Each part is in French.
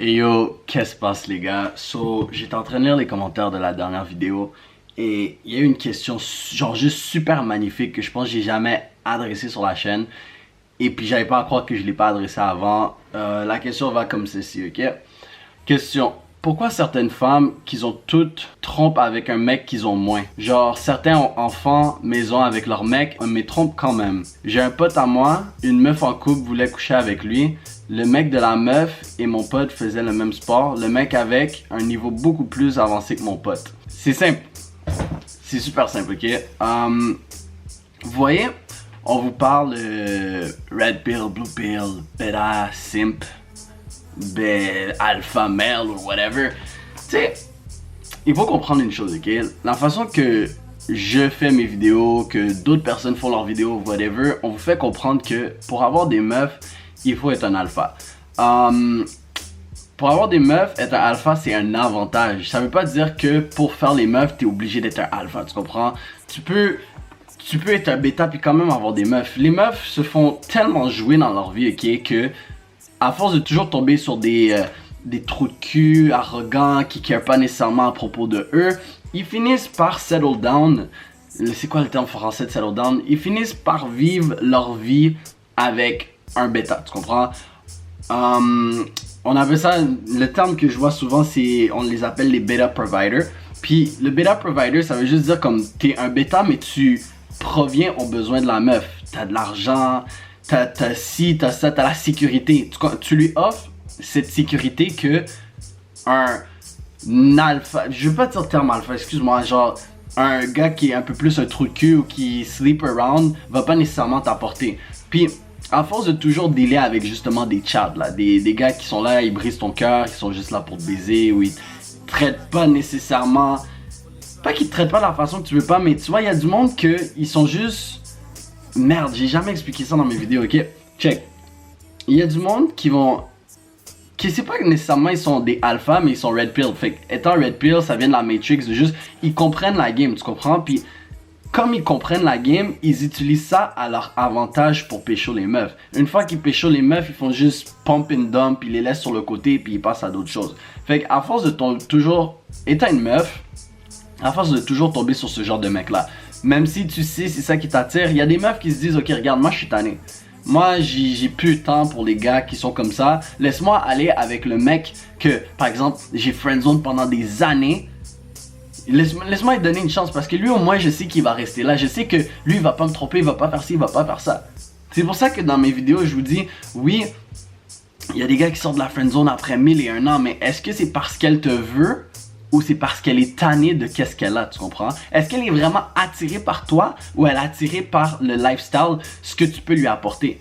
Et yo, qu'est-ce qui se passe les gars? J'étais en train de lire les commentaires de la dernière vidéo et il y a eu une question genre juste super magnifique que je pense que j'ai jamais adressée sur la chaîne. Et puis j'avais pas à croire que je l'ai pas adressée avant. La question va comme ceci, ok? Question. Pourquoi certaines femmes qu'ils ont toutes trompent avec un mec qu'ils ont moins? Genre certains ont enfants, maison avec leur mec, mais trompent quand même. J'ai un pote à moi, une meuf en couple voulait coucher avec lui. Le mec de la meuf et mon pote faisaient le même sport. Le mec avec un niveau beaucoup plus avancé que mon pote. C'est simple. C'est super simple, ok? Vous voyez, on vous parle red pill, blue pill, beta, simp, alpha male ou whatever. Tu sais, il faut comprendre une chose, ok? La façon que je fais mes vidéos, que d'autres personnes font leurs vidéos, whatever, on vous fait comprendre que pour avoir des meufs, il faut être un alpha. Pour avoir des meufs, être un alpha, c'est un avantage. Ça veut pas dire que pour faire les meufs, t'es obligé d'être un alpha, tu comprends? Tu peux être un bêta puis quand même avoir des meufs. Les meufs se font tellement jouer dans leur vie, ok, que à force de toujours tomber sur des trous de cul arrogants qui carent pas nécessairement à propos de eux, ils finissent par settle down. C'est quoi le terme français de settle down? Ils finissent par vivre leur vie avec un bêta, tu comprends? On appelle ça, le terme que je vois souvent, c'est, on les appelle les beta providers. Puis le beta provider, ça veut juste dire comme t'es un bêta, mais tu proviens aux besoins de la meuf. T'as de l'argent, t'as ci, t'as ça, t'as la sécurité. Tu lui offres cette sécurité que un alpha, je veux pas dire terme alpha, excuse-moi, genre un gars qui est un peu plus un trou de cul ou qui sleep around va pas nécessairement t'apporter. Puis à force de toujours dealer avec justement des chats là, des gars qui sont là, ils brisent ton cœur, qui sont juste là pour te baiser, ou ils te traitent pas nécessairement, pas qu'ils te traitent pas de la façon que tu veux pas, mais tu vois, il y a du monde que ils sont juste, merde, j'ai jamais expliqué ça dans mes vidéos, ok? Check. Il y a du monde qui vont, qui c'est pas nécessairement ils sont des alphas, mais ils sont red pill. Fait que étant red pill, ça vient de la Matrix, de juste, ils comprennent la game, tu comprends? Puis comme ils comprennent la game, ils utilisent ça à leur avantage pour pécho les meufs. Une fois qu'ils pécho les meufs, ils font juste pump and dump, ils les laissent sur le côté puis ils passent à d'autres choses. Fait qu'à force de toujours, étant une meuf, à force de toujours tomber sur ce genre de mec là, même si tu sais c'est ça qui t'attire, il y a des meufs qui se disent ok regarde, moi je suis tanné. Moi j'ai plus de temps pour les gars qui sont comme ça. Laisse-moi aller avec le mec que par exemple j'ai friendzone pendant des années. Laisse-moi lui donner une chance parce que lui au moins je sais qu'il va rester là. Je sais que lui il va pas me tromper, il va pas faire ci, il va pas faire ça. C'est pour ça que dans mes vidéos je vous dis, oui, il y a des gars qui sortent de la friendzone après 1001 ans, mais est-ce que c'est parce qu'elle te veut ou c'est parce qu'elle est tannée de qu'est-ce qu'elle a, tu comprends? Est-ce qu'elle est vraiment attirée par toi ou elle est attirée par le lifestyle, ce que tu peux lui apporter?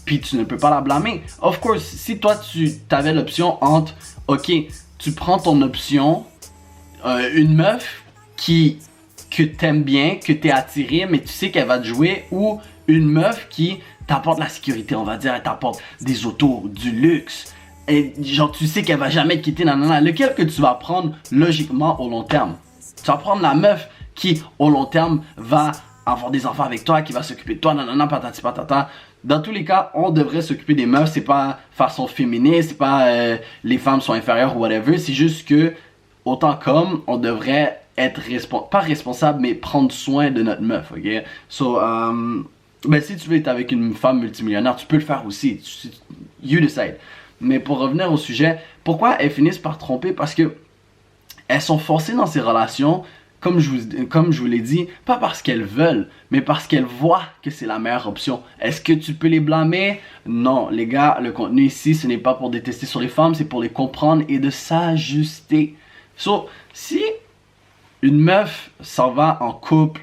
Puis tu ne peux pas la blâmer. Of course, si toi tu avais l'option entre, ok, tu prends ton option, une meuf que t'aimes bien, que t'es attiré, mais tu sais qu'elle va te jouer, ou une meuf qui t'apporte la sécurité, on va dire, elle t'apporte des autos, du luxe, et genre tu sais qu'elle va jamais te quitter, nanana. Lequel que tu vas prendre logiquement au long terme? Tu vas prendre la meuf qui au long terme va avoir des enfants avec toi, qui va s'occuper de toi, nanana, patati patata. Dans tous les cas, on devrait s'occuper des meufs, c'est pas façon féministe, c'est pas les femmes sont inférieures ou whatever, c'est juste que autant comme on devrait être pas responsable, mais prendre soin de notre meuf, ok? Ben si tu veux être avec une femme multimillionnaire, tu peux le faire aussi. You decide. Mais pour revenir au sujet, pourquoi elles finissent par tromper? Parce que elles sont forcées dans ces relations, comme je vous l'ai dit, pas parce qu'elles veulent, mais parce qu'elles voient que c'est la meilleure option. Est-ce que tu peux les blâmer? Non, les gars, le contenu ici, ce n'est pas pour détester sur les femmes, c'est pour les comprendre et de s'ajuster. Si une meuf s'en va en couple,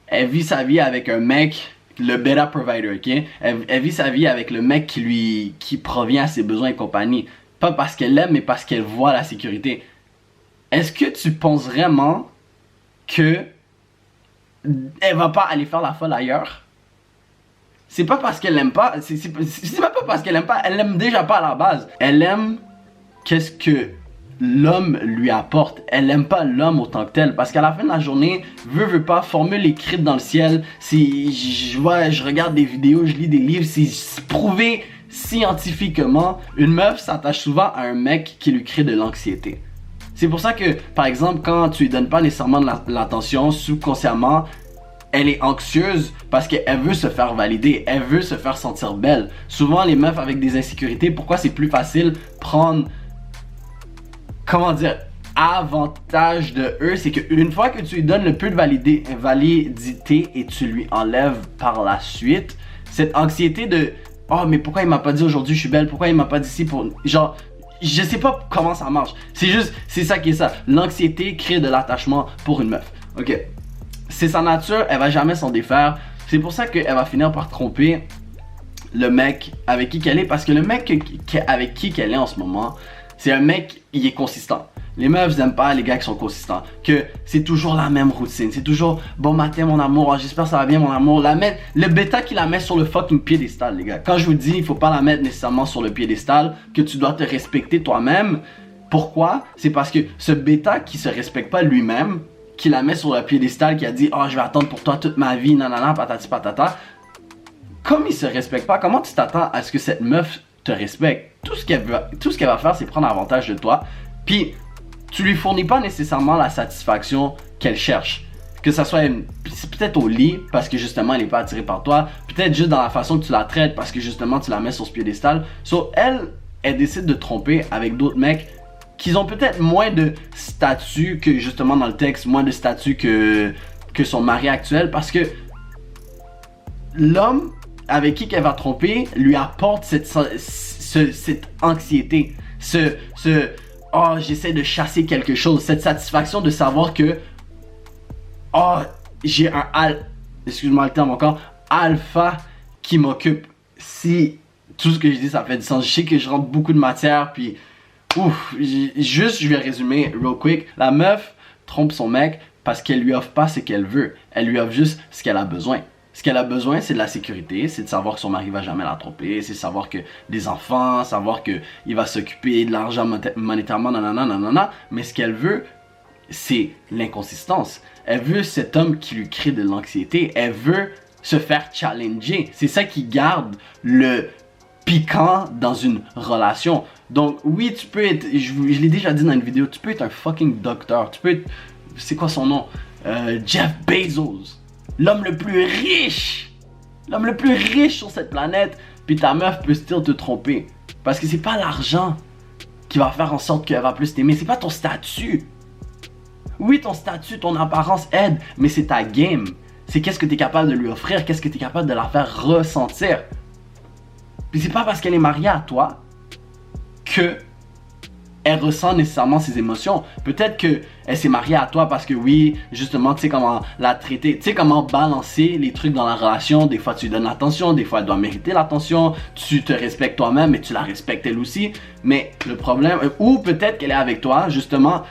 elle vit sa vie avec un mec, le beta provider, ok? Elle vit sa vie avec le mec qui provient à ses besoins et compagnie. Pas parce qu'elle l'aime, mais parce qu'elle voit la sécurité. Est-ce que tu penses vraiment que elle va pas aller faire la folle ailleurs? C'est pas parce qu'elle l'aime pas, c'est même pas parce qu'elle aime pas, elle l'aime déjà pas à la base. Elle aime qu'est-ce que l'homme lui apporte. Elle aime pas l'homme autant que tel, parce qu'à la fin de la journée, veut pas, formule écrite dans le ciel, je regarde des vidéos, je lis des livres, c'est prouvé scientifiquement, une meuf s'attache souvent à un mec qui lui crée de l'anxiété. C'est pour ça que, par exemple, quand tu lui donnes pas nécessairement de l'attention, subconsciemment, elle est anxieuse parce qu'elle veut se faire valider, elle veut se faire sentir belle. Souvent, les meufs avec des insécurités, pourquoi c'est plus facile prendre, comment dire, avantage de eux, c'est qu'une fois que tu lui donnes le peu de validité et tu lui enlèves par la suite, cette anxiété de « Oh, mais pourquoi il m'a pas dit aujourd'hui je suis belle? Pourquoi il m'a pas dit ci pour... » Genre, je sais pas comment ça marche. C'est juste, c'est ça qui est ça. L'anxiété crée de l'attachement pour une meuf. Ok. C'est sa nature, elle va jamais s'en défaire. C'est pour ça qu'elle va finir par tromper le mec avec qui qu'elle est. Parce que le mec avec qui qu'elle est en ce moment, c'est un mec, il est consistant. Les meufs n'aiment pas les gars qui sont consistants. Que c'est toujours la même routine. C'est toujours bon matin mon amour, oh, j'espère que ça va bien mon amour. Le bêta qui la met sur le fucking piédestal, les gars. Quand je vous dis, il faut pas la mettre nécessairement sur le piédestal, que tu dois te respecter toi-même. Pourquoi? C'est parce que ce bêta qui se respecte pas lui-même, qui la met sur le piédestal, qui a dit « Oh, je vais attendre pour toi toute ma vie, nanana, patati patata ». Comme il se respecte pas, comment tu t'attends à ce que cette meuf te respecte? Tout ce qu'elle va faire, c'est prendre avantage de toi. Puis, tu lui fournis pas nécessairement la satisfaction qu'elle cherche. Que ça soit peut-être au lit, parce que justement, elle n'est pas attirée par toi. Peut-être juste dans la façon que tu la traites, parce que justement, tu la mets sur ce piédestal. So, elle décide de tromper avec d'autres mecs qui ont peut-être moins de statut que justement dans le texte, moins de statut que son mari actuel, parce que l'homme avec qui qu'elle va tromper lui apporte cette anxiété, oh, j'essaie de chasser quelque chose, cette satisfaction de savoir que oh, j'ai excuse-moi le terme encore, alpha qui m'occupe. Si tout ce que je dis ça fait du sens, je sais que je rentre beaucoup de matière, puis ouf, je vais résumer real quick. La meuf trompe son mec parce qu'elle lui offre pas ce qu'elle veut. Elle lui offre juste ce qu'elle a besoin. Ce qu'elle a besoin, c'est de la sécurité, c'est de savoir que son mari va jamais la tromper, c'est de savoir que des enfants, savoir que il va s'occuper de l'argent monétairement, nanana. Mais ce qu'elle veut, c'est l'inconsistance. Elle veut cet homme qui lui crée de l'anxiété. Elle veut se faire challenger. C'est ça qui garde le piquant dans une relation. Donc oui, tu peux être, je l'ai déjà dit dans une vidéo, tu peux être un fucking docteur, tu peux être, c'est quoi son nom? Jeff Bezos, l'homme le plus riche sur cette planète, puis ta meuf peut still te tromper. Parce que c'est pas l'argent qui va faire en sorte qu'elle va plus t'aimer, c'est pas ton statut. Oui, ton statut, ton apparence aide, mais c'est ta game. C'est qu'est-ce que tu es capable de lui offrir, qu'est-ce que tu es capable de la faire ressentir. Puis c'est pas parce qu'elle est mariée à toi que elle ressent nécessairement ses émotions. Peut-être que elle s'est mariée à toi parce que oui, justement, tu sais comment la traiter, tu sais comment balancer les trucs dans la relation. Des fois, tu lui donnes l'attention, des fois, elle doit mériter l'attention. Tu te respectes toi-même, mais tu la respectes elle aussi. Mais le problème, ou peut-être qu'elle est avec toi, justement,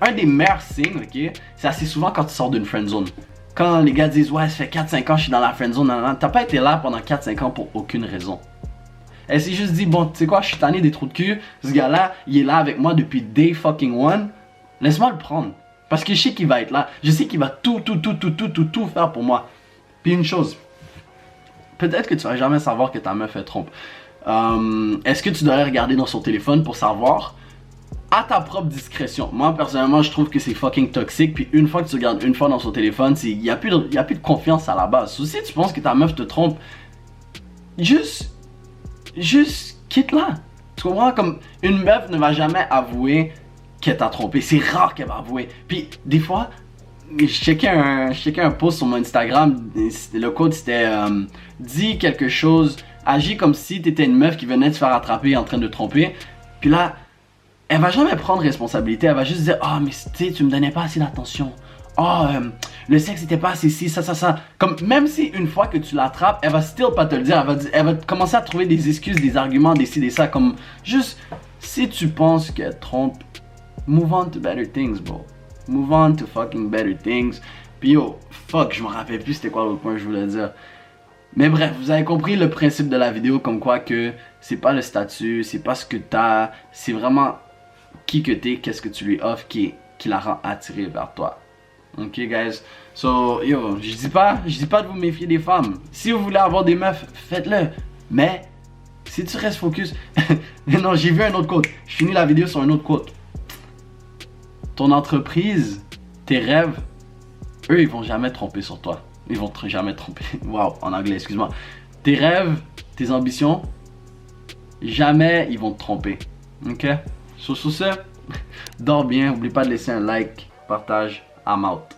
un des meilleurs signes, ok, c'est assez souvent quand tu sors d'une friendzone. Quand les gars disent, ouais, ça fait 4-5 ans que je suis dans la friendzone, t'as pas été là pendant 4-5 ans pour aucune raison. Elle s'est juste dit, bon, tu sais quoi, je suis tanné des trous de cul. Ce gars-là, il est là avec moi depuis day fucking one. Laisse-moi le prendre. Parce que je sais qu'il va être là. Je sais qu'il va tout faire pour moi. Puis une chose. Peut-être que tu vas jamais savoir que ta meuf est trompe. Est-ce que tu devrais regarder dans son téléphone pour savoir? À ta propre discrétion. Moi, personnellement, je trouve que c'est fucking toxique. Puis une fois que tu regardes une fois dans son téléphone, il n'y a plus de confiance à la base. Si tu penses que ta meuf te trompe, juste quitte-la. Tu comprends? Comme une meuf ne va jamais avouer qu'elle t'a trompé. C'est rare qu'elle va avouer. Puis des fois, je checkais un post sur mon Instagram. Le code c'était dis quelque chose, agis comme si t'étais une meuf qui venait de se faire attraper en train de tromper. Puis là, elle va jamais prendre responsabilité. Elle va juste dire ah, mais tu me donnais pas assez d'attention. Oh, le sexe était pas assez ci, ça. Comme, même si une fois que tu l'attrapes, elle va still pas te le dire. Elle va commencer à trouver des excuses, des arguments, des ci, des ça. Comme, juste, si tu penses qu'elle trompe, move on to better things, bro. Move on to fucking better things. Puis yo, fuck, je me rappelle plus c'était quoi l'autre point que je voulais dire. Mais bref, vous avez compris le principe de la vidéo, comme quoi que c'est pas le statut, c'est pas ce que t'as, c'est vraiment qui que t'es, qu'est-ce que tu lui offres qui la rend attirée vers toi. Ok guys, so yo, je dis pas de vous méfier des femmes. Si vous voulez avoir des meufs, faites-le. Mais Si tu restes focus... Non, j'ai vu un autre quote. Je finis la vidéo sur un autre quote. Ton entreprise, tes rêves, eux, ils vont jamais tromper sur toi. Ils vont jamais tromper. Waouh, en anglais, excuse-moi. Tes rêves, tes ambitions, jamais ils vont te tromper. Ok? Sur ce, dors bien. N'oublie pas de laisser un like, partage. I'm out.